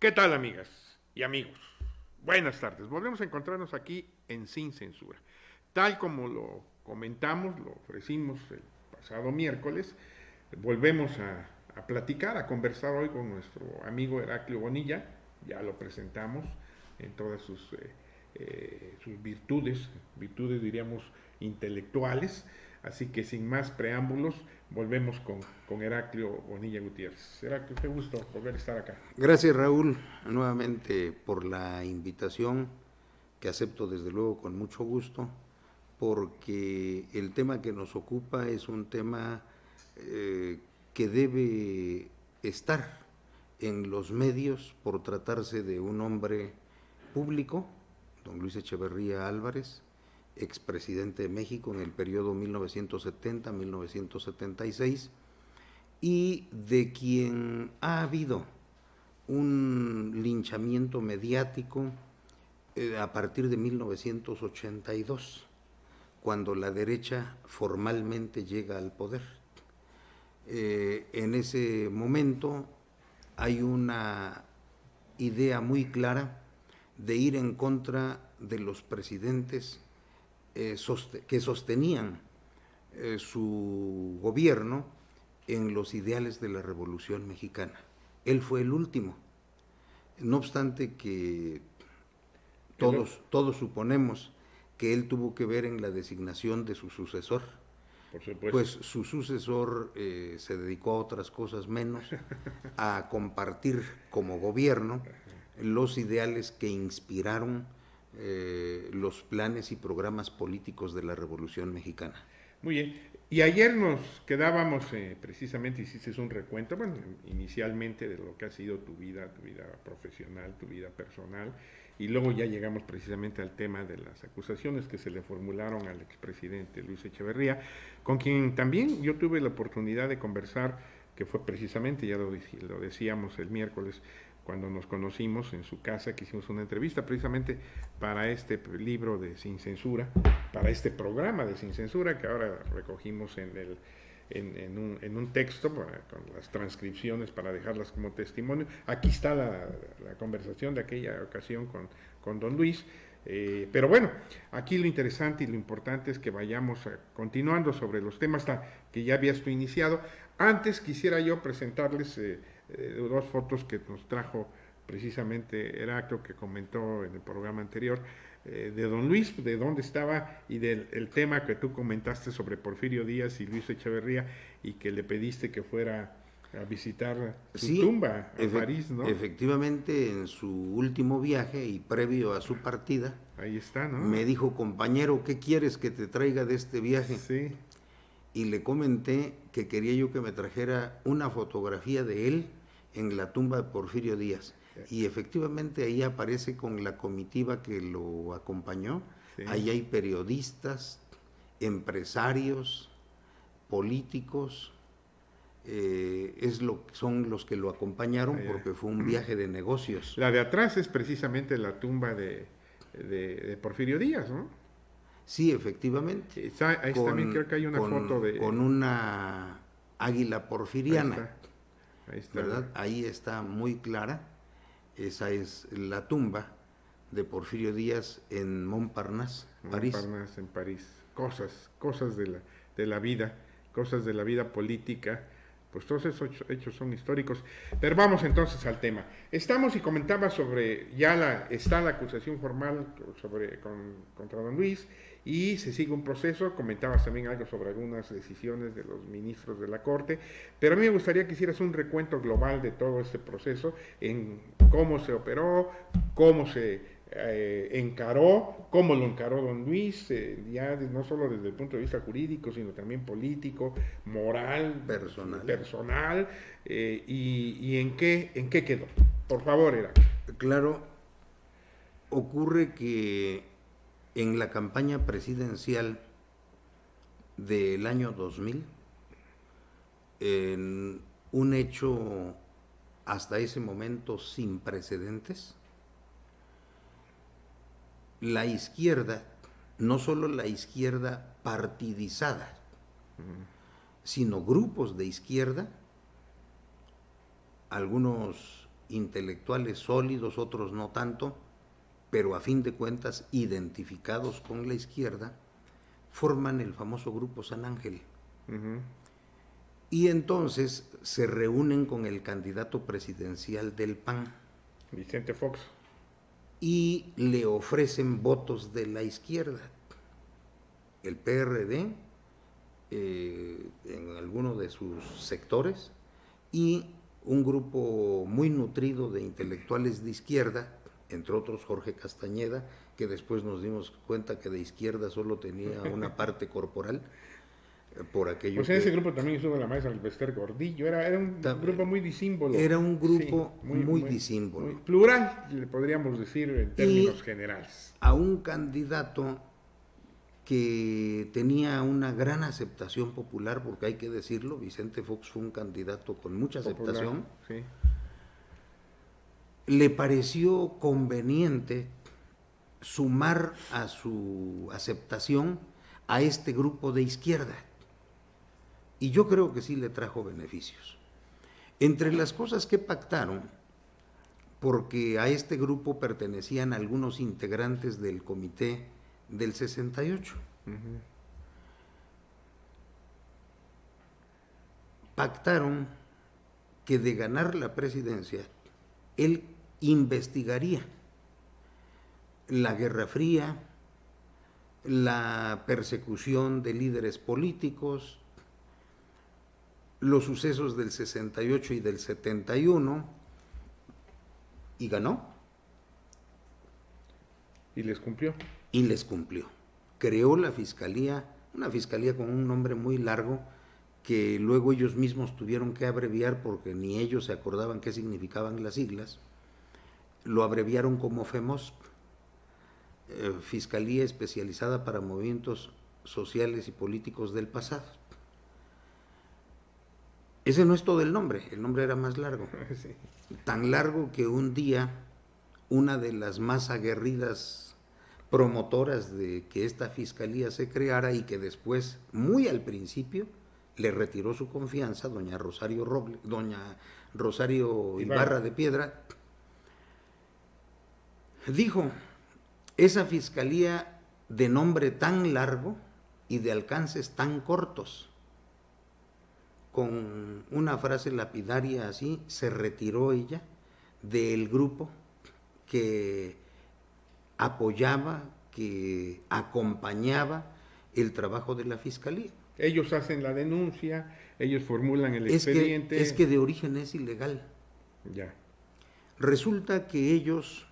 ¿Qué tal, amigas y amigos? Buenas tardes. Volvemos a encontrarnos aquí en Sin Censura. Tal como lo comentamos, lo ofrecimos el pasado miércoles, volvemos a platicar, a conversar hoy con nuestro amigo Heraclio Bonilla. Ya lo presentamos en todas sus virtudes diríamos intelectuales. Así que sin más preámbulos, volvemos con Heraclio Bonilla Gutiérrez. Heraclio, qué gusto volver a estar acá. Gracias, Raúl, nuevamente por la invitación, que acepto desde luego con mucho gusto, porque el tema que nos ocupa es un tema que debe estar en los medios por tratarse de un hombre público, don Luis Echeverría Álvarez, expresidente de México en el periodo 1970-1976, y de quien ha habido un linchamiento mediático a partir de 1982, cuando la derecha formalmente llega al poder. En ese momento hay una idea muy clara de ir en contra de los presidentes que sostenían su gobierno en los ideales de la Revolución Mexicana. Él fue el último. No obstante que todos suponemos que él tuvo que ver en la designación de su sucesor. Por supuesto. Pues su sucesor se dedicó a otras cosas menos, a compartir como gobierno los ideales que inspiraron los planes y programas políticos de la Revolución Mexicana. Muy bien. Y ayer nos quedábamos, precisamente, hiciste un recuento, bueno, inicialmente de lo que ha sido tu vida profesional, tu vida personal, y luego ya llegamos precisamente al tema de las acusaciones que se le formularon al expresidente Luis Echeverría, con quien también yo tuve la oportunidad de conversar, que fue precisamente, ya lo decíamos el miércoles, cuando nos conocimos en su casa, que hicimos una entrevista precisamente para este libro de Sin Censura, para este programa de Sin Censura, que ahora recogimos en un texto, con las transcripciones para dejarlas como testimonio. Aquí está la conversación de aquella ocasión con don Luis. Pero bueno, aquí lo interesante y lo importante es que vayamos continuando sobre los temas que ya habías tú iniciado. Antes quisiera yo presentarles dos fotos que nos trajo precisamente Heraclio, que comentó en el programa anterior, de don Luis, de dónde estaba y del tema que tú comentaste sobre Porfirio Díaz y Luis Echeverría, y que le pediste que fuera a visitar su tumba a París, ¿no? Efectivamente, en su último viaje y previo a su partida, ahí está, ¿no? Me dijo: compañero, ¿qué quieres que te traiga de este viaje? Sí. Y le comenté que quería yo que me trajera una fotografía de él en la tumba de Porfirio Díaz. Y efectivamente ahí aparece con la comitiva que lo acompañó. Sí. Ahí hay periodistas, empresarios, políticos, son los que lo acompañaron, porque fue un viaje de negocios. La de atrás es precisamente la tumba de Porfirio Díaz, ¿no? Sí, efectivamente. Ahí también creo que hay una foto de... Con una águila porfiriana. Ahí está. ¿Verdad? Ahí está muy clara. Esa es la tumba de Porfirio Díaz en Montparnasse, París. Montparnasse, en París. Cosas de la vida, cosas de la vida política. Pues todos esos hechos son históricos. Pero vamos entonces al tema. Estamos y comentaba sobre, está la acusación formal contra don Luis, y se sigue un proceso. Comentabas también algo sobre algunas decisiones de los ministros de la Corte, pero a mí me gustaría que hicieras un recuento global de todo este proceso, en cómo se operó, cómo se encaró, cómo lo encaró don Luis, ya no solo desde el punto de vista jurídico, sino también político, moral, personal, y en qué quedó. Por favor, Heraclio. Claro, ocurre que en la campaña presidencial del año 2000, en un hecho hasta ese momento sin precedentes, la izquierda, no solo la izquierda partidizada, sino grupos de izquierda, algunos intelectuales sólidos, otros no tanto, pero a fin de cuentas identificados con la izquierda, forman el famoso Grupo San Ángel. Ujú. Y entonces se reúnen con el candidato presidencial del PAN Vicente Fox. y le ofrecen votos de la izquierda. El PRD, en alguno de sus sectores, y un grupo muy nutrido de intelectuales de izquierda, entre otros Jorge Castañeda, que después nos dimos cuenta que de izquierda solo tenía una parte corporal, por aquello Pues en ese que grupo también estuvo la maestra Albester Gordillo, era un grupo muy disímbolo. era un grupo Sí, muy disímbolo. muy plural, le podríamos decir en términos generales. A un candidato que tenía una gran aceptación popular, porque hay que decirlo, Vicente Fox fue un candidato con mucha aceptación, Sí. le pareció conveniente sumar a su aceptación a este grupo de izquierda. Y yo creo que sí le trajo beneficios. Entre las cosas que pactaron, porque a este grupo pertenecían algunos integrantes del comité del 68. Ujú. Pactaron que de ganar la presidencia, él investigaría la Guerra Fría, la persecución de líderes políticos, los sucesos del 68 y del 71, y ganó. Y les cumplió. Y les cumplió. Creó la fiscalía, una fiscalía con un nombre muy largo que luego ellos mismos tuvieron que abreviar porque ni ellos se acordaban qué significaban las siglas. Lo abreviaron como FEMOS, Fiscalía Especializada para Movimientos Sociales y Políticos del Pasado. Ese no es todo el nombre era más largo. Sí. Tan largo que un día una de las más aguerridas promotoras de que esta fiscalía se creara y que después, muy al principio, le retiró su confianza, doña Rosario Ibarra de Piedra, dijo, esa fiscalía de nombre tan largo y de alcances tan cortos, con una frase lapidaria así, se retiró ella del grupo que apoyaba, que acompañaba el trabajo de la fiscalía. Ellos hacen la denuncia, ellos formulan el expediente. Es que de origen es ilegal. Ya. Resulta que ellos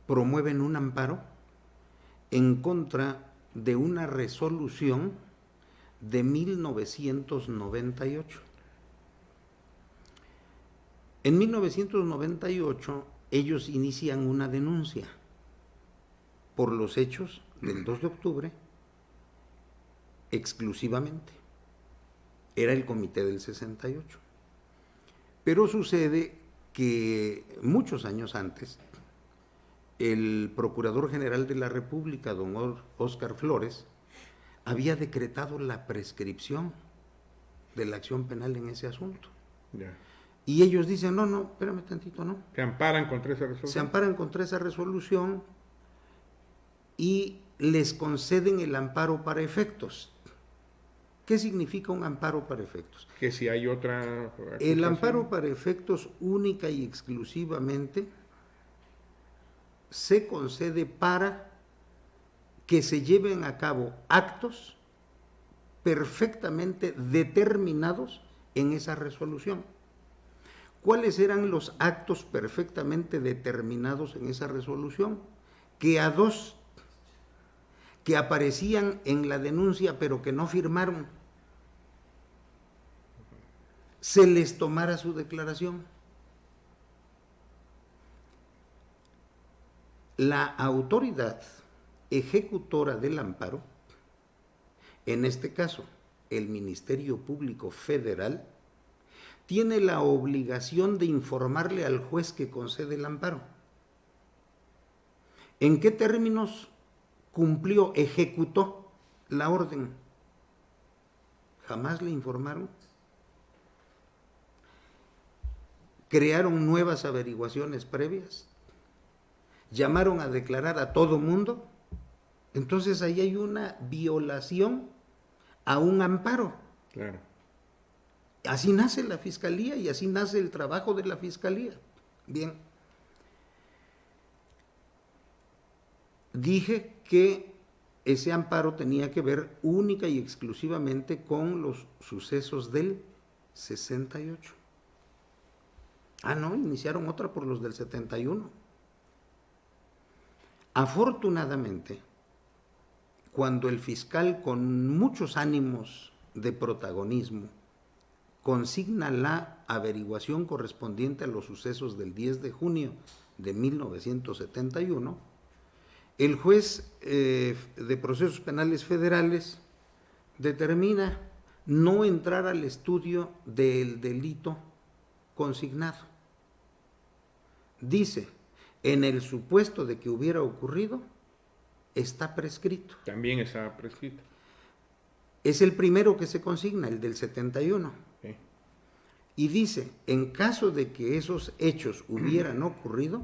promueven un amparo en contra de una resolución de 1998. En 1998 ellos inician una denuncia por los hechos del 2 de octubre exclusivamente. Era el comité del 68. Pero sucede que muchos años antes, el Procurador General de la República, don Óscar Flores, había decretado la prescripción de la acción penal en ese asunto. Ya. Y ellos dicen, no, espérame tantito, no. Se amparan contra esa resolución. Se amparan contra esa resolución y les conceden el amparo para efectos. ¿Qué significa un amparo para efectos? Que si hay otra... El amparo para efectos única y exclusivamente se concede para que se lleven a cabo actos perfectamente determinados en esa resolución. ¿Cuáles eran los actos perfectamente determinados en esa resolución? Que a dos que aparecían en la denuncia pero que no firmaron, se les tomara su declaración. La autoridad ejecutora del amparo, en este caso el Ministerio Público Federal, tiene la obligación de informarle al juez que concede el amparo. ¿En qué términos cumplió, ejecutó la orden? Jamás le informaron. crearon nuevas averiguaciones previas, llamaron a declarar a todo mundo. Entonces ahí hay una violación a un amparo. Claro. Así nace la fiscalía y así nace el trabajo de la fiscalía. Bien. Dije que ese amparo tenía que ver única y exclusivamente con los sucesos del 68. Ah, no, iniciaron otra por los del 71. Afortunadamente, cuando el fiscal, con muchos ánimos de protagonismo, consigna la averiguación correspondiente a los sucesos del 10 de junio de 1971, el juez de procesos penales federales determina no entrar al estudio del delito consignado. Dice, en el supuesto de que hubiera ocurrido, está prescrito. También está prescrito. Es el primero que se consigna, el del 71. Sí. Y dice, en caso de que esos hechos hubieran ocurrido,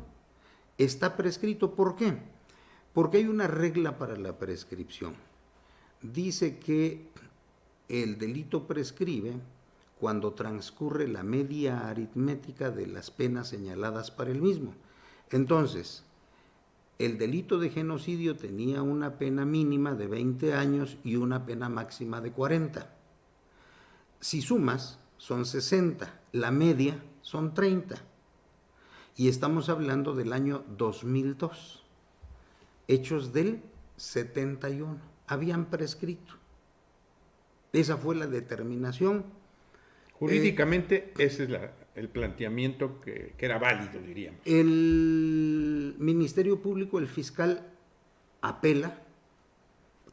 está prescrito. ¿Por qué? Porque hay una regla para la prescripción. Dice que el delito prescribe cuando transcurre la media aritmética de las penas señaladas para el mismo. Entonces, el delito de genocidio tenía una pena mínima de 20 años y una pena máxima de 40. Si sumas, son 60, la media son 30. Y estamos hablando del año 2002. Hechos del 71, habían prescrito. Esa fue la determinación. Jurídicamente ese es el planteamiento que era válido, diríamos. El Ministerio Público, el fiscal, apela,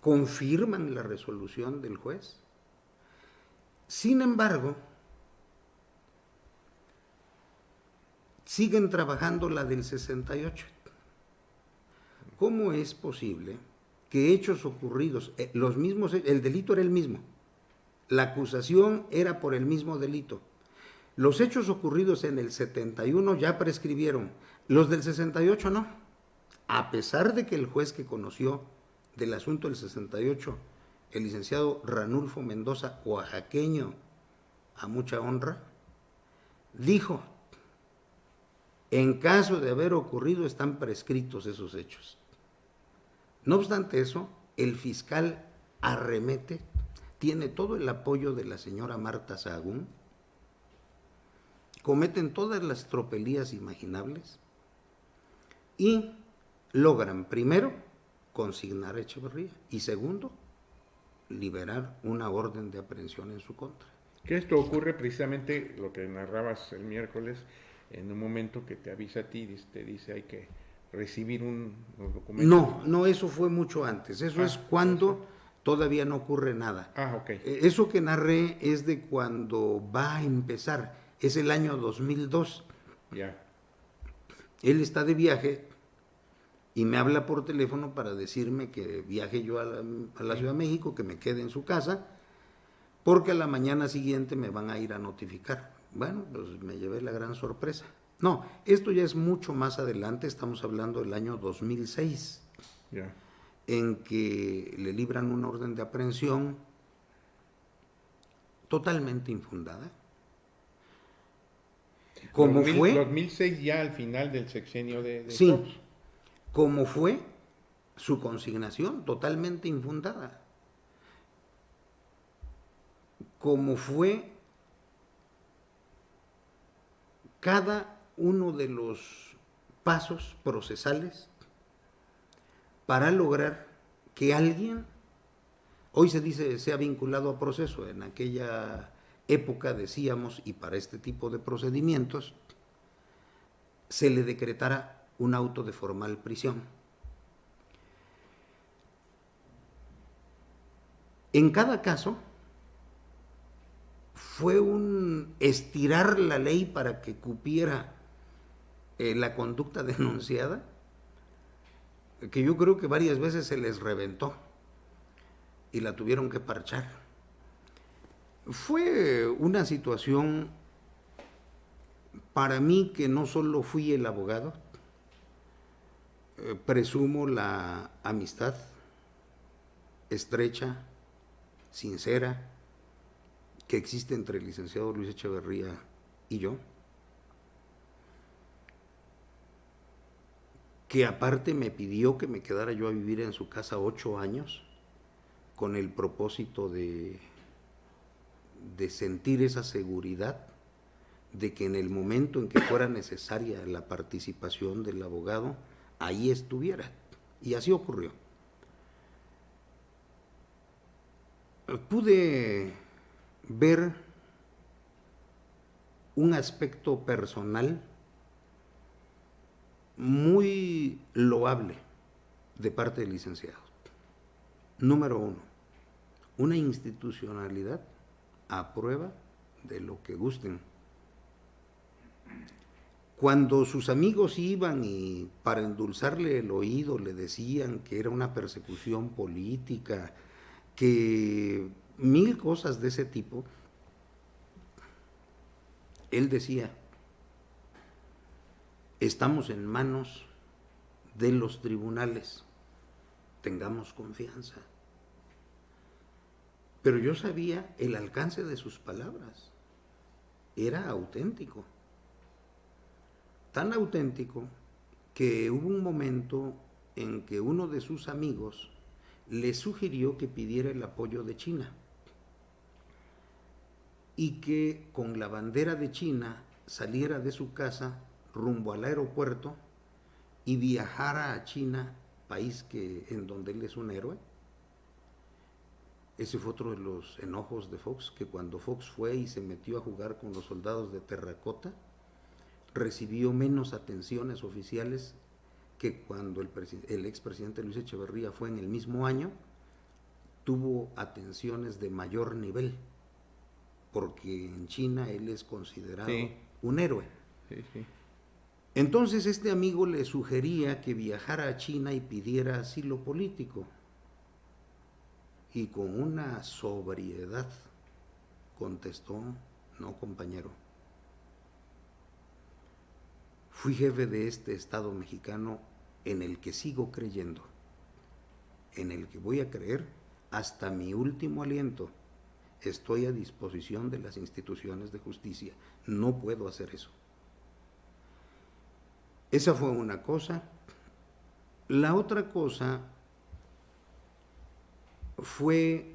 confirman la resolución del juez. Sin embargo, siguen trabajando la del 68. ¿Cómo es posible que hechos ocurridos, los mismos, el delito era el mismo, la acusación era por el mismo delito, los hechos ocurridos en el 71 ya prescribieron, los del 68 no? A pesar de que el juez que conoció del asunto del 68, el licenciado Ranulfo Mendoza, oaxaqueño, a mucha honra, dijo, en caso de haber ocurrido están prescritos esos hechos. No obstante eso, el fiscal arremete, tiene todo el apoyo de la señora Marta Sahagún, cometen todas las tropelías imaginables y logran, primero, consignar a Echeverría y segundo, liberar una orden de aprehensión en su contra. Que esto ocurre precisamente, lo que narrabas el miércoles, en un momento que te avisa a ti, te dice hay que recibir unos documentos. No, eso fue mucho antes, eso es cuando todavía no ocurre nada. Ok. Eso que narré es de cuando va a empezar, es el año 2002. Ya. Él está de viaje y me habla por teléfono para decirme que viaje yo a la Ciudad de México, que me quede en su casa, porque a la mañana siguiente me van a ir a notificar. Bueno, pues me llevé la gran sorpresa. No, esto ya es mucho más adelante, estamos hablando del año 2006, Ya. en que le libran una orden de aprehensión totalmente infundada. Como fue... 2006 ya al final del sexenio de Sí, Fox. como fue su consignación totalmente infundada. Como fue cada uno de los pasos procesales para lograr que alguien, hoy se dice, sea vinculado a proceso, en aquella época decíamos, y para este tipo de procedimientos, se le decretara un auto de formal prisión. En cada caso, fue un estirar la ley para que cupiera la conducta denunciada, que yo creo que varias veces se les reventó y la tuvieron que parchar. Fue una situación Para mí, que no solo fui el abogado, presumo la amistad estrecha, sincera, que existe entre el licenciado Luis Echeverría y yo, que aparte me pidió que me quedara yo a vivir en su casa 8 años con el propósito de sentir esa seguridad de que en el momento en que fuera necesaria la participación del abogado, ahí estuviera. Y así ocurrió. Pude ver un aspecto personal muy loable de parte del licenciado. Número 1, una institucionalidad a prueba de lo que gusten. Cuando sus amigos iban y para endulzarle el oído le decían que era una persecución política, que 1000 cosas de ese tipo, él decía: estamos en manos de los tribunales, tengamos confianza. Pero yo sabía el alcance de sus palabras, era auténtico. Tan auténtico que hubo un momento en que uno de sus amigos le sugirió que pidiera el apoyo de China y que con la bandera de China saliera de su casa rumbo al aeropuerto y viajara a China, país en donde él es un héroe. Ese fue otro de los enojos de Fox, que cuando Fox fue y se metió a jugar con los soldados de terracota, recibió menos atenciones oficiales que cuando el expresidente Luis Echeverría fue en el mismo año. Tuvo atenciones de mayor nivel, porque en China él es considerado un héroe. Sí. Entonces este amigo le sugería que viajara a China y pidiera asilo político. Y con una sobriedad contestó: no, compañero. Fui jefe de este Estado mexicano en el que sigo creyendo, en el que voy a creer hasta mi último aliento. Estoy a disposición de las instituciones de justicia. No puedo hacer eso. Esa fue una cosa. La otra cosa fue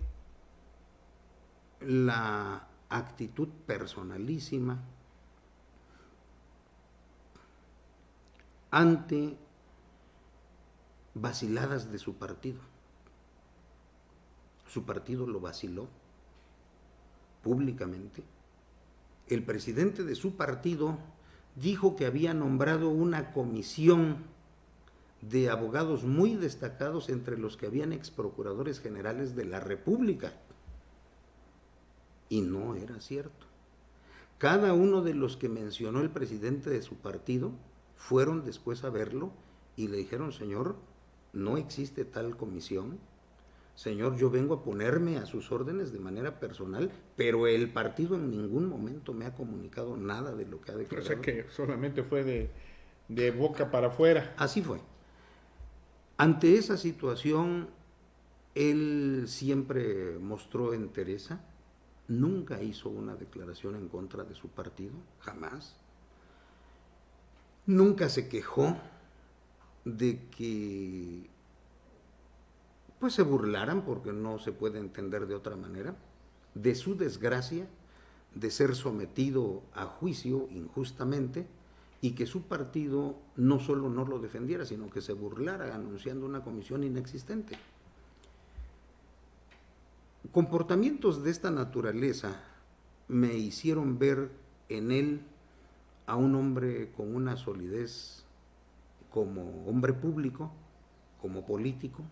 la actitud personalísima ante vaciladas de su partido. Su partido lo vaciló públicamente. El presidente de su partido dijo que había nombrado una comisión de abogados muy destacados, entre los que habían ex procuradores generales de la República. Y no era cierto. Cada uno de los que mencionó el presidente de su partido fueron después a verlo y le dijeron: señor, no existe tal comisión. Señor, yo vengo a ponerme a sus órdenes de manera personal, pero el partido en ningún momento me ha comunicado nada de lo que ha declarado. O sea que solamente fue de boca para afuera. Así fue. Ante esa situación, él siempre mostró entereza, nunca hizo una declaración en contra de su partido, jamás. Nunca se quejó de que pues se burlaran, porque no se puede entender de otra manera, de su desgracia de ser sometido a juicio injustamente, y que su partido no solo no lo defendiera, sino que se burlara anunciando una comisión inexistente. Comportamientos de esta naturaleza me hicieron ver en él a un hombre con una solidez como hombre público, como político,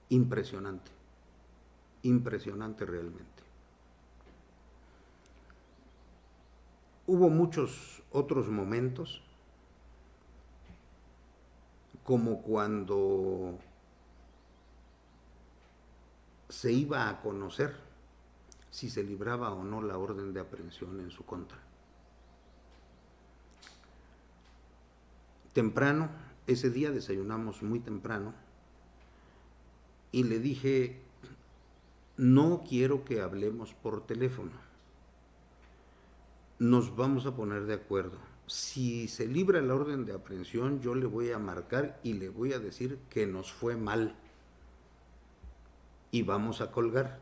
impresionante, impresionante realmente. Hubo muchos otros momentos, como cuando se iba a conocer si se libraba o no la orden de aprehensión en su contra. temprano, ese día desayunamos muy temprano, y le dije, no quiero que hablemos por teléfono, nos vamos a poner de acuerdo. Si se libra la orden de aprehensión, yo le voy a marcar y le voy a decir que nos fue mal y vamos a colgar.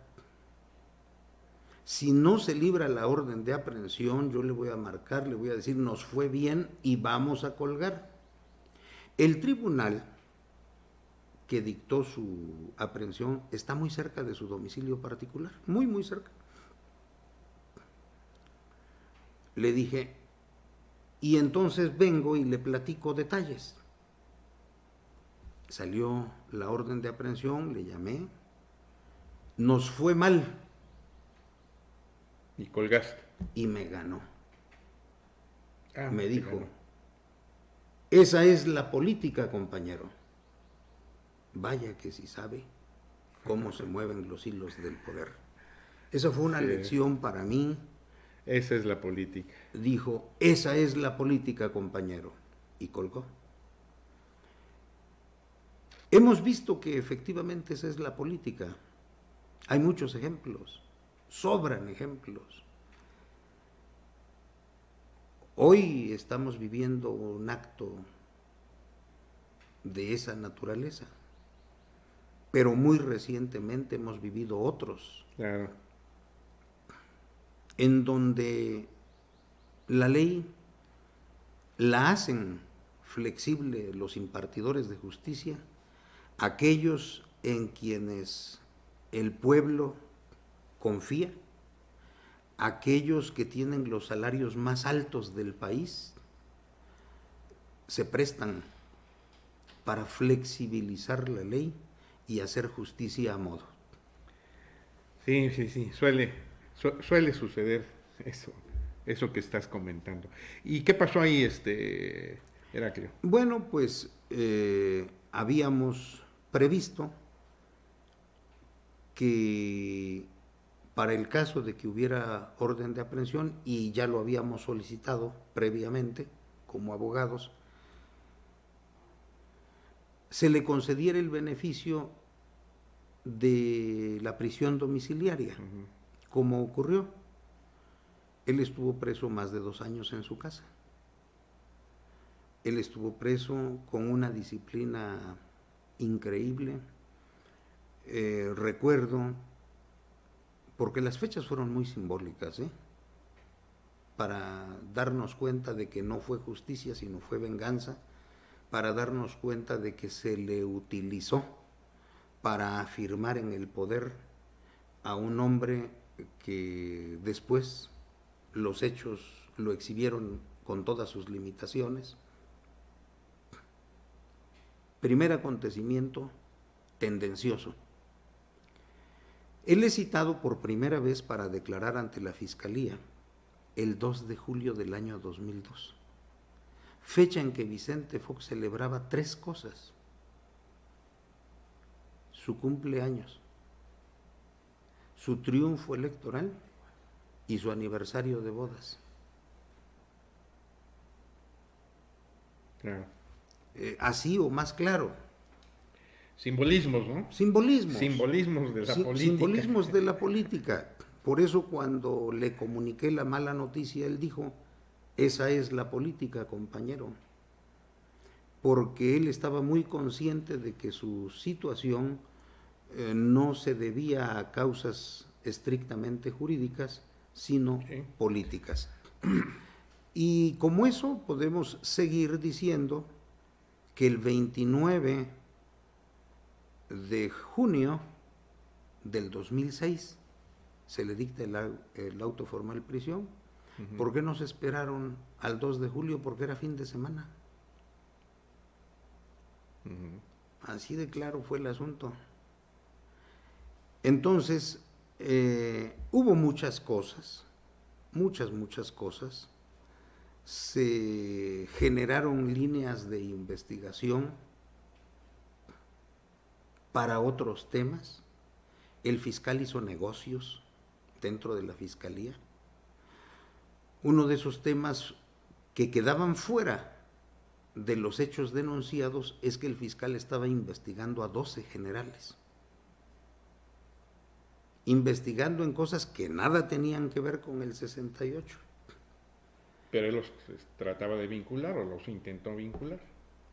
Si no se libra la orden de aprehensión, yo le voy a marcar, le voy a decir nos fue bien y vamos a colgar. El tribunal que dictó su aprehensión está muy cerca de su domicilio particular, muy, muy cerca. Le dije, y entonces vengo y le platico detalles. Salió la orden de aprehensión, le llamé, nos fue mal. Y colgaste. Y me ganó. Me te dijo, ganó. esa es la política, compañero. Vaya que sí sabe cómo se mueven los hilos del poder. Esa fue una lección para mí. Esa es la política. Dijo, esa es la política, compañero. Y colgó. Hemos visto que efectivamente esa es la política. Hay muchos ejemplos, sobran ejemplos. Hoy estamos viviendo un acto de esa naturaleza, pero muy recientemente hemos vivido otros, Claro. en donde la ley la hacen flexible los impartidores de justicia, aquellos en quienes el pueblo confía, aquellos que tienen los salarios más altos del país, se prestan para flexibilizar la ley y hacer justicia a modo. Sí, suele suceder eso que estás comentando. ¿Y qué pasó ahí, Heraclio? Bueno, pues habíamos previsto que para el caso de que hubiera orden de aprehensión, y ya lo habíamos solicitado previamente como abogados, se le concediera el beneficio de la prisión domiciliaria, como ocurrió. Él estuvo preso más de 2 años en su casa. Él estuvo preso con una disciplina increíble. Recuerdo, porque las fechas fueron muy simbólicas, para darnos cuenta de que no fue justicia, sino fue venganza, para darnos cuenta de que se le utilizó para afirmar en el poder a un hombre que después los hechos lo exhibieron con todas sus limitaciones. Primer acontecimiento tendencioso. Él es citado por primera vez para declarar ante la Fiscalía el 2 de julio del año 2002, fecha en que Vicente Fox celebraba 3 cosas: su cumpleaños, su triunfo electoral y su aniversario de bodas. Claro. Así o más claro. Simbolismos, ¿no? Simbolismos. Simbolismos de la política. Simbolismos de la política. Por eso cuando le comuniqué la mala noticia, él dijo, esa es la política, compañero. Porque él estaba muy consciente de que su situación no se debía a causas estrictamente jurídicas, sino políticas. Y como eso podemos seguir diciendo que el 29 de junio del 2006 se le dicta el auto formal prisión. ¿Por qué no se esperaron al 2 de julio? Porque era fin de semana. Así de claro fue el asunto. Entonces, hubo muchas cosas, muchas cosas. Se generaron líneas de investigación para otros temas. El fiscal hizo negocios dentro de la fiscalía. Uno de esos temas que quedaban fuera de los hechos denunciados es que el fiscal estaba investigando a 12 generales. Investigando en cosas que nada tenían que ver con el 68. Pero él los trataba de vincular o los intentó vincular.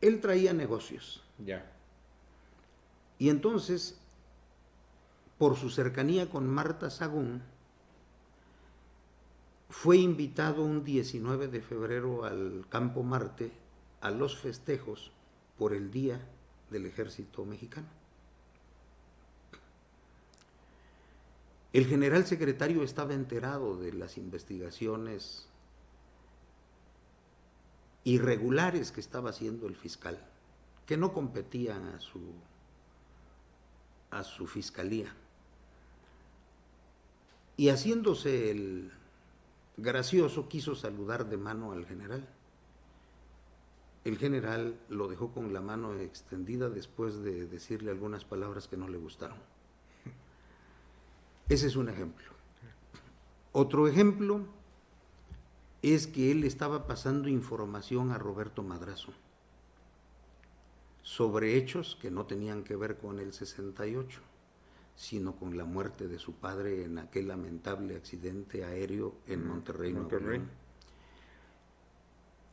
Él traía negocios. Ya. Y entonces, por su cercanía con Marta Sagún, fue invitado un 19 de febrero al Campo Marte a los festejos por el Día del Ejército Mexicano. El general secretario estaba enterado de las investigaciones irregulares que estaba haciendo el fiscal, que no competían a su fiscalía. Y haciéndose el gracioso, quiso saludar de mano al general. El general lo dejó con la mano extendida después de decirle algunas palabras que no le gustaron. Ese es un ejemplo. Otro ejemplo es que él estaba pasando información a Roberto Madrazo sobre hechos que no tenían que ver con el 68, sino con la muerte de su padre en aquel lamentable accidente aéreo en Monterrey, Nuevo León.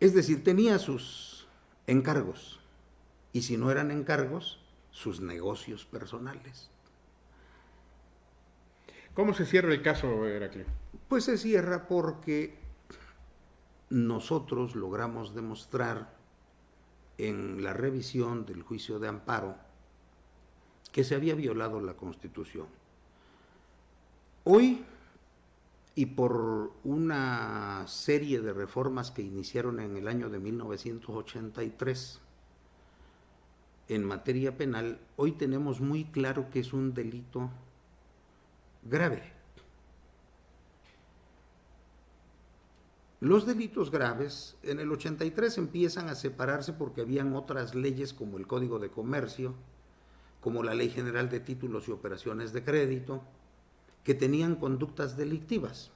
Es decir, tenía sus encargos, y si no eran encargos, sus negocios personales. ¿Cómo se cierra el caso, Heraclio? Pues se cierra porque nosotros logramos demostrar en la revisión del juicio de amparo que se había violado la Constitución. Hoy, y por una serie de reformas que iniciaron en el año de 1983 en materia penal, hoy tenemos muy claro que es un delito grave. Los delitos graves en el 83 empiezan a separarse porque habían otras leyes como el Código de Comercio, como la Ley General de Títulos y Operaciones de Crédito, que tenían conductas delictivas.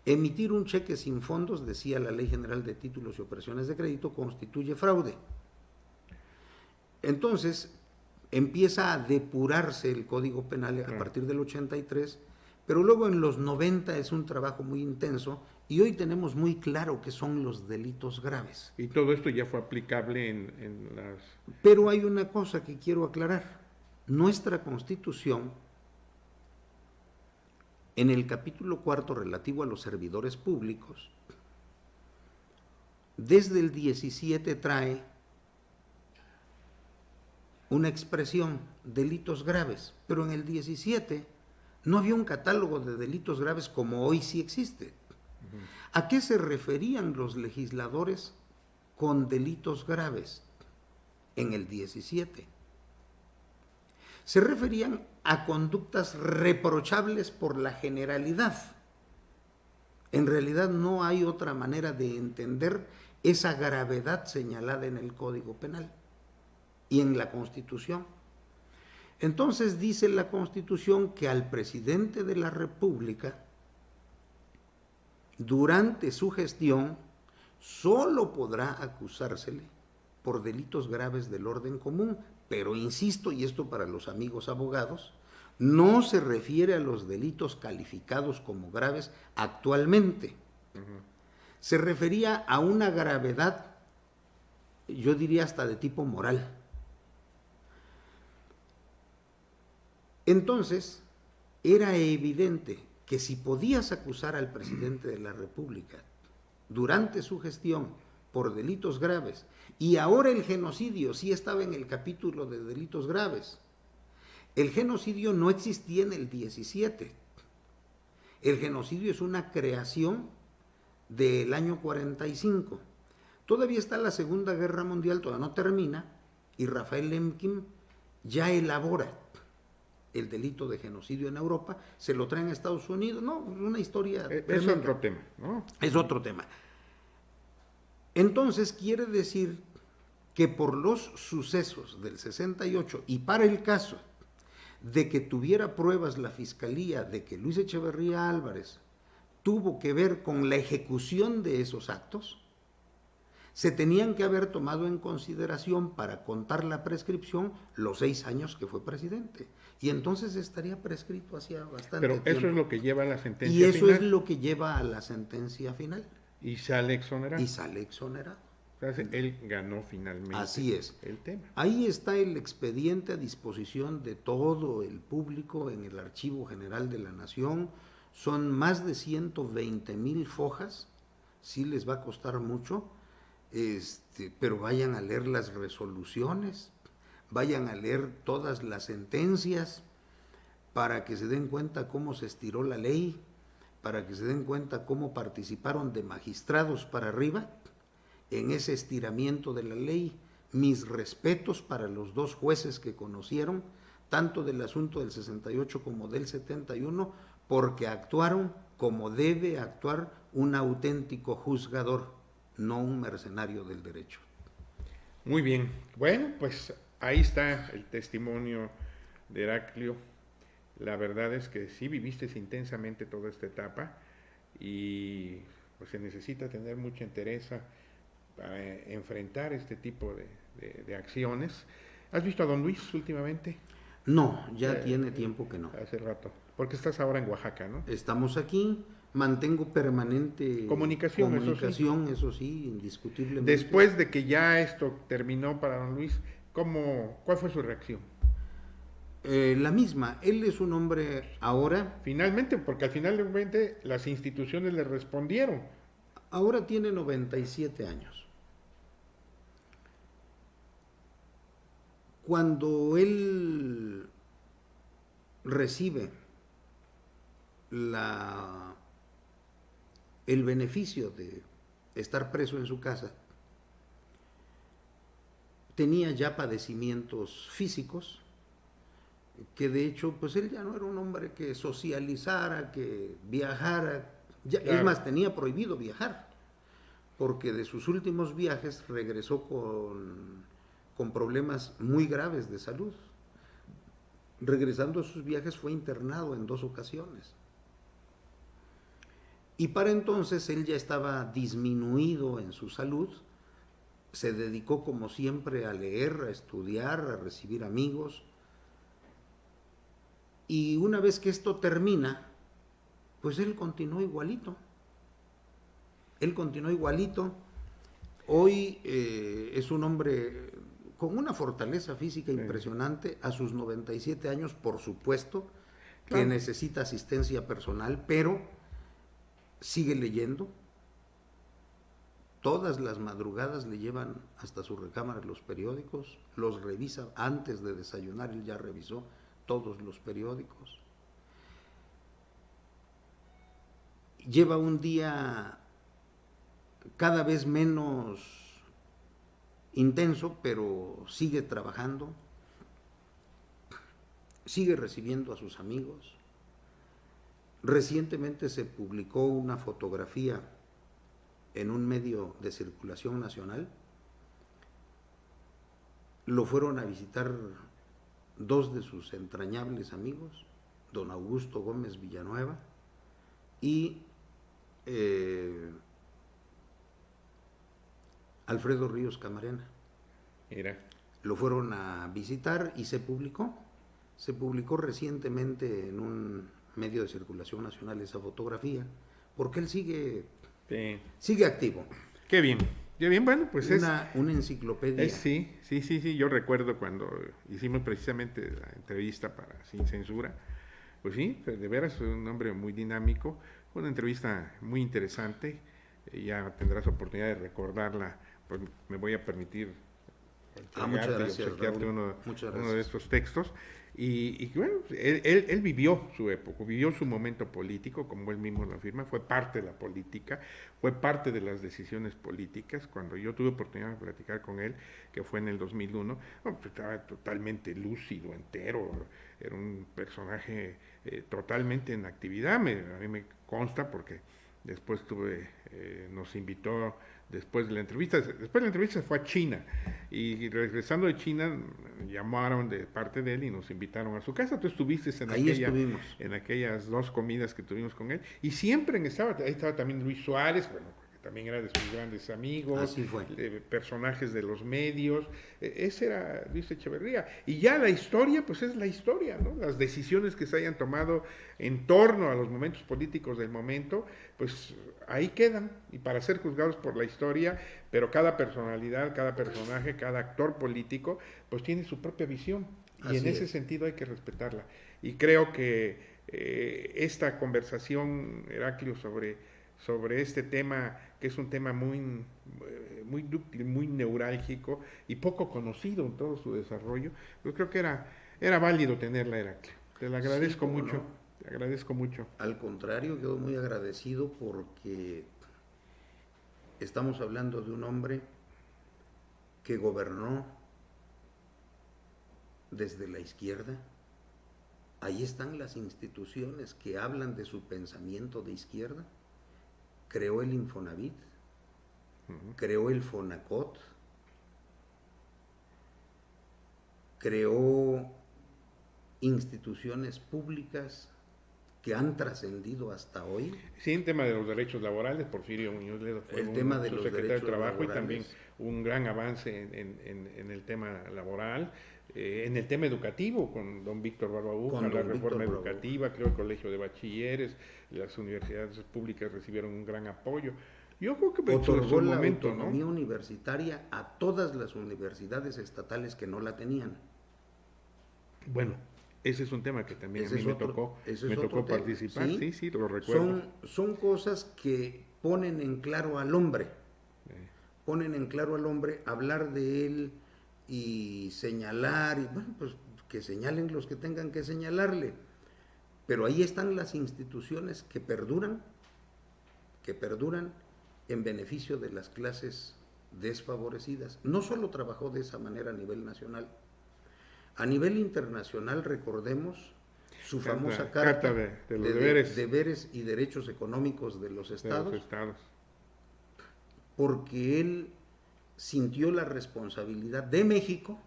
Emitir un cheque sin fondos, decía la Ley General de Títulos y Operaciones de Crédito, constituye fraude. Entonces, empieza a depurarse el Código Penal a partir del 83, pero luego en los 90 es un trabajo muy intenso y hoy tenemos muy claro qué son los delitos graves. Y todo esto ya fue aplicable en las... Pero hay una cosa que quiero aclarar. Nuestra Constitución, en el capítulo 4 relativo a los servidores públicos, desde el 17 trae una expresión, delitos graves, pero en el 17 no había un catálogo de delitos graves como hoy sí existe. ¿A qué se referían los legisladores con delitos graves en el 17? Se referían a conductas reprochables por la generalidad. En realidad no hay otra manera de entender esa gravedad señalada en el Código Penal y en la Constitución. Entonces dice la Constitución que al presidente de la República, durante su gestión, solo podrá acusársele por delitos graves del orden común, pero insisto, y esto para los amigos abogados, no se refiere a los delitos calificados como graves actualmente. Se refería a una gravedad, yo diría hasta de tipo moral. Entonces, era evidente que si podías acusar al presidente de la República durante su gestión por delitos graves, y ahora el genocidio sí estaba en el capítulo de delitos graves. El genocidio no existía en el 17. El genocidio es una creación del año 45. Todavía está la Segunda Guerra Mundial, todavía no termina, y Rafael Lemkin ya elabora el delito de genocidio en Europa, se lo traen a Estados Unidos, no, una historia es otro tema, ¿no? Es otro tema. Entonces quiere decir que por los sucesos del 68 y para el caso de que tuviera pruebas la Fiscalía de que Luis Echeverría Álvarez tuvo que ver con la ejecución de esos actos, se tenían que haber tomado en consideración para contar la prescripción los 6 años que fue presidente. Y entonces estaría prescrito hacía bastante Pero tiempo. eso es lo que lleva a la sentencia Y eso final. es lo que lleva a la sentencia final. Y sale exonerado. Y sale exonerado. O sea, él ganó finalmente. Así es. El tema. Ahí está el expediente a disposición de todo el público en el Archivo General de la Nación. Son más de 120,000 fojas. Sí les va a costar mucho, pero vayan a leer las resoluciones, vayan a leer todas las sentencias para que se den cuenta cómo se estiró la ley, para que se den cuenta cómo participaron de magistrados para arriba en ese estiramiento de la ley. Mis respetos para los 2 jueces que conocieron, tanto del asunto del 68 como del 71, porque actuaron como debe actuar un auténtico juzgador, no un mercenario del derecho. Muy bien. Bueno, pues ahí está el testimonio de Heraclio. La verdad es que sí viviste intensamente toda esta etapa y pues se necesita tener mucha entereza para enfrentar este tipo de acciones. ¿Has visto a don Luis últimamente? No, ya tiene tiempo que no. Hace rato. Porque estás ahora en Oaxaca, ¿no? Estamos aquí, mantengo permanente comunicación, eso sí, indiscutiblemente. Después de que ya esto terminó para don Luis, ¿cuál fue su reacción? La misma, él es un hombre ahora... Finalmente, porque al finalmente las instituciones le respondieron. Ahora tiene 97 años. Cuando él recibe el beneficio de estar preso en su casa, tenía ya padecimientos físicos, que de hecho, pues él ya no era un hombre que socializara, que viajara, claro. Es más, tenía prohibido viajar, porque de sus últimos viajes regresó con problemas muy graves de salud. Regresando a sus viajes fue internado en 2 ocasiones. Y para entonces él ya estaba disminuido en su salud, se dedicó como siempre a leer, a estudiar, a recibir amigos. Y una vez que esto termina, pues él continuó igualito. Hoy es un hombre con una fortaleza física impresionante. A sus 97 años, por supuesto, que necesita asistencia personal, pero sigue leyendo. Todas las madrugadas le llevan hasta su recámara los periódicos, los revisa antes de desayunar, él ya revisó todos los periódicos. Lleva un día cada vez menos intenso, pero sigue trabajando, sigue recibiendo a sus amigos. Recientemente se publicó una fotografía en un medio de circulación nacional. Lo fueron a visitar 2 de sus entrañables amigos, don Augusto Gómez Villanueva y Alfredo Ríos Camarena. Mira. Lo fueron a visitar y se publicó recientemente en un medio de circulación nacional esa fotografía, porque él sigue activo. Qué bien, bueno, pues una enciclopedia. Sí, yo recuerdo cuando hicimos precisamente la entrevista para Sin Censura, pues sí, de veras un hombre muy dinámico, una entrevista muy interesante, ya tendrás oportunidad de recordarla, pues me voy a permitir muchas gracias, uno de estos textos. Y bueno, él vivió su época, vivió su momento político, como él mismo lo afirma, fue parte de la política, fue parte de las decisiones políticas. Cuando yo tuve oportunidad de platicar con él, que fue en el 2001, pues estaba totalmente lúcido, entero, era un personaje totalmente en actividad. A mí me consta porque después nos invitó. Después de la entrevista se fue a China y regresando de China llamaron de parte de él y nos invitaron a su casa. Tú estuviste en aquellas 2 comidas que tuvimos con él y siempre ahí estaba también Luis Suárez, bueno, también era de sus grandes amigos, Así fue. Personajes de los medios, ese era Luis Echeverría. Y ya la historia, pues es la historia, ¿no? Las decisiones que se hayan tomado en torno a los momentos políticos del momento, pues ahí quedan, y para ser juzgados por la historia, pero cada personalidad, cada personaje, cada actor político, pues tiene su propia visión, y Así en ese es. sentido hay que respetarla. Y creo que esta conversación, Heraclio, sobre este tema, que es un tema muy dúctil, muy neurálgico y poco conocido en todo su desarrollo, yo creo que era válido tenerla, Heraclio. Te la Sí, agradezco cómo mucho, no. te agradezco mucho. Al contrario, quedo muy agradecido porque estamos hablando de un hombre que gobernó desde la izquierda. Ahí están las instituciones que hablan de su pensamiento de izquierda. Creó el Infonavit, creó el Fonacot, creó instituciones públicas que han trascendido hasta hoy. Sí, en tema de los derechos laborales, Porfirio Muñoz Ledo fue El tema de los subsecretario de derechos Trabajo laborales. y también un gran avance en el tema laboral. En el tema educativo, con don Víctor Barbabuja, Con la don reforma Víctor educativa, creo el colegio de bachilleres, las universidades públicas recibieron un gran apoyo. Yo creo que en Otorgó su la momento, autonomía ¿no? universitaria a todas las universidades estatales que no la tenían. Bueno, ese es un tema que también Ese a mí es me otro- tocó, ese me es tocó otro tema, participar, ¿sí? sí, lo recuerdo. Son cosas que ponen en claro al hombre, ponen en claro al hombre, hablar de él y señalar, y bueno, pues que señalen los que tengan que señalarle. Pero ahí están las instituciones que perduran en beneficio de las clases desfavorecidas. No solo trabajó de esa manera a nivel nacional, a nivel internacional recordemos su famosa carta de los deberes deberes y derechos económicos de los de estados, los estados. porque él sintió la responsabilidad de México,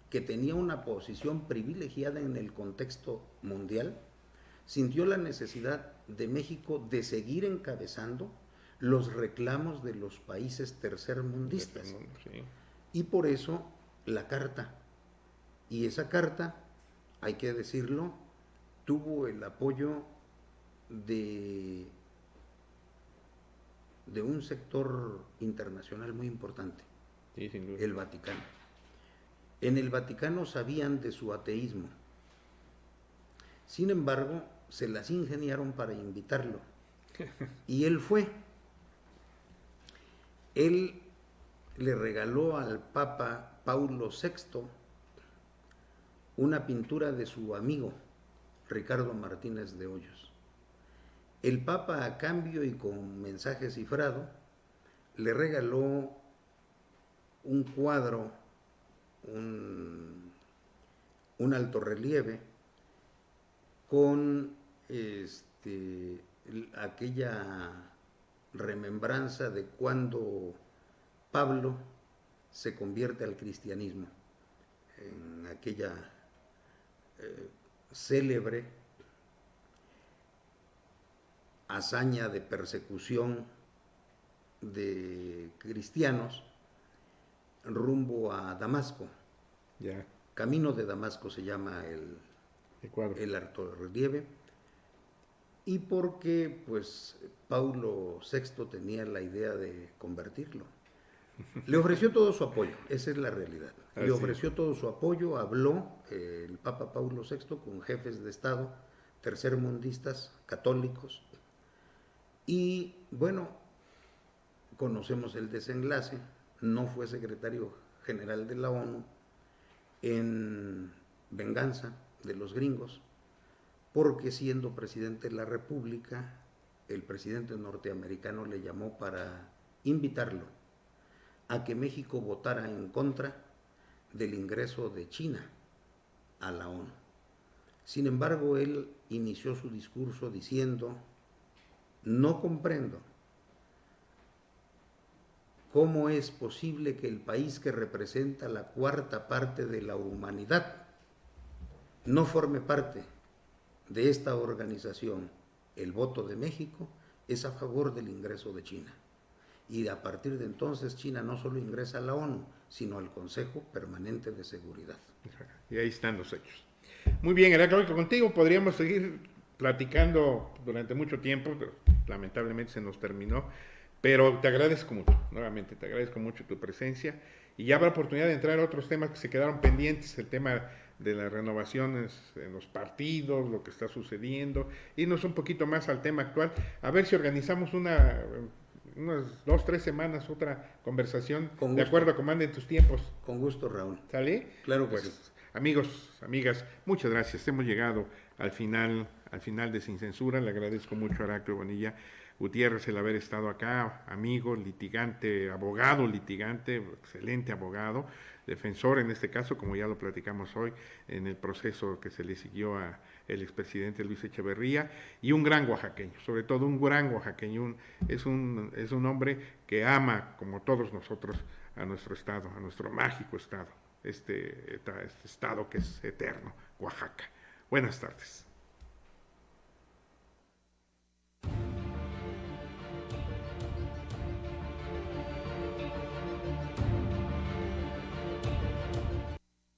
que tenía una posición privilegiada en el contexto mundial, sintió la necesidad de México de seguir encabezando los reclamos de los países tercermundistas. Sí. Y por eso la carta. Y esa carta, hay que decirlo, tuvo el apoyo de un sector internacional muy importante, Sí, sin duda. el Vaticano. En el Vaticano sabían de su ateísmo. Sin embargo, se las ingeniaron para invitarlo. Y él fue. Él le regaló al Papa Paulo VI una pintura de su amigo, Ricardo Martínez de Hoyos. El Papa, a cambio y con mensaje cifrado, le regaló un cuadro, un altorrelieve con aquella remembranza de cuando Pablo se convierte al cristianismo, en aquella célebre hazaña de persecución de cristianos rumbo a Damasco. Ya, Camino de Damasco se llama Ecuador. el altorrelieve, y porque pues Paulo VI tenía la idea de convertirlo. Le ofreció todo su apoyo, esa es la realidad. Le ofreció todo su apoyo, habló el Papa Paulo VI con jefes de Estado tercermundistas, católicos, y bueno, conocemos el desenlace. No fue secretario general de la ONU en venganza de los gringos, porque siendo presidente de la República, el presidente norteamericano le llamó para invitarlo a que México votara en contra del ingreso de China a la ONU. Sin embargo, él inició su discurso diciendo: no comprendo cómo es posible que el país que representa la cuarta parte de la humanidad no forme parte de esta organización. El voto de México es a favor del ingreso de China. y a partir de entonces China no solo ingresa a la ONU, sino al Consejo Permanente de Seguridad. Y ahí están los hechos. Muy bien, Heraclio, contigo podríamos seguir platicando durante mucho tiempo, pero lamentablemente se nos terminó, pero te agradezco mucho, nuevamente te agradezco mucho tu presencia, y ya habrá oportunidad de entrar a otros temas que se quedaron pendientes, el tema de las renovaciones en los partidos, lo que está sucediendo, irnos un poquito más al tema actual, a ver si organizamos unas 2-3 semanas otra conversación, de acuerdo a cómo anden tus tiempos. Con gusto, Raúl. ¿Sale? Claro que pues, sí. Amigos, amigas, muchas gracias. Hemos llegado al final de Sin Censura. Le agradezco mucho a Heraclio Bonilla Gutiérrez el haber estado acá, amigo, litigante, abogado litigante, excelente abogado, defensor en este caso, como ya lo platicamos hoy, en el proceso que se le siguió a el expresidente Luis Echeverría, y un gran oaxaqueño, sobre todo un gran oaxaqueño, es un hombre que ama, como todos nosotros, a nuestro estado, a nuestro mágico estado, este estado que es eterno, Oaxaca. Buenas tardes.